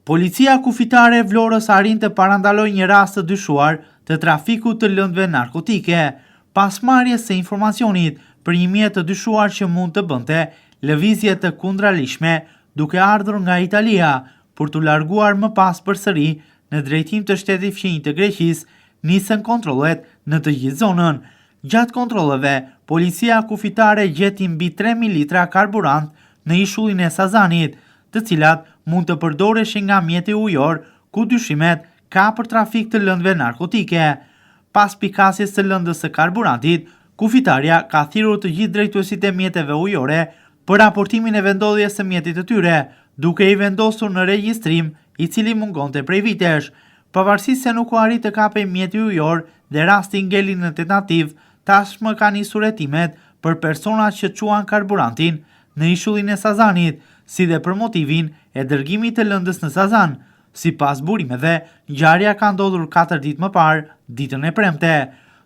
Policia kufitare e Vlorës arrin të parandaloj një rast të dyshuar të trafikut të lëndëve narkotike, pas marrjes së informacionit për një mjet të dyshuar që mund të bënte lëvizje të kundralishme duke ardhur nga Italia për të larguar më pas përsëri në drejtim të shtetit fqinjë të Greqisë, nisën kontrollet në të gjithë zonën. Gjatë kontrolleve, policia kufitare gjeti mbi 3.000 litra karburant në ishullin e Sazanit, të cilat mund të përdoreshin nga mjeti ujor, ku dyshimet ka për trafik të lëndëve narkotike. Pas pikasjes së lëndës së karburantit, kufitarja ka thirrur të gjithë drejtuesit e mjeteve ujore për raportimin e vendodhjes së mjetit të tyre, duke i vendosur në regjistrim i cili mungonte prej vitesh. Pavarësisht se nuk u arrit të kapej mjeti ujor dhe rasti ngeli në tentativë, tashmë ka nisur hetimet për personat që quan karburantin në ishullin e Sazanit, si dhe për motivin e dërgimit të lëndës në Sazan. Sipas burimeve, ngjarja ka ndodhur 4 ditë më parë, ditën e premte.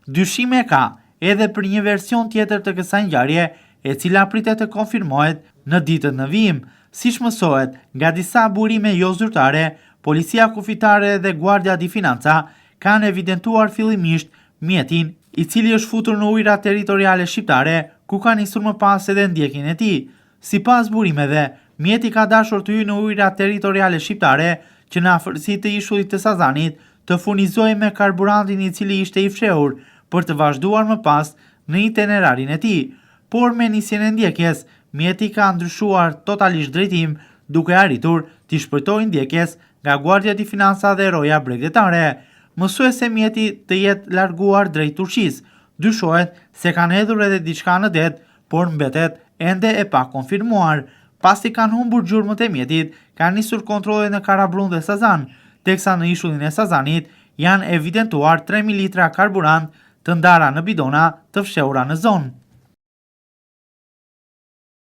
Dyshime ka edhe për një version tjetër të kësaj ngjarje, e cila pritet të konfirmohet në ditën në vijim. Siç mësohet nga disa burime jo zyrtare, policia kufitare dhe Guardia di Finanza kanë evidentuar fillimisht mjetin i cili është futur në ujërat territoriale shqiptare, ku ka nisur më pas edhe ndjekjen e tij. Sipas burimeve, mjeti ka dashur të hyjë në ujërat territoriale shqiptare që në afërsi të ishullit të Sazanit të furnizojë me karburantin i cili ishte i fshehur për të vazhduar më pas në itinerarin e tij. Por me nisjen e ndjekjes, mjeti ka ndryshuar totalisht drejtim, duke arritur të shpëtojë ndjekjes nga Guardia di Finanza dhe roja bregdetare. Mësues se mjeti të jetë larguar drejt Turqisë. Dyshohet se kanë hedhur edhe diçka në det, por mbetet ende e pa konfirmuar. Pasi kanë humbur gjurmët e mjetit, kanë nisur kontrolle në Karabrun dhe Sazan, teksa në ishullin e Sazanit janë evidentuar 3.000 litra karburant të ndara në bidona të fshehura në zonë.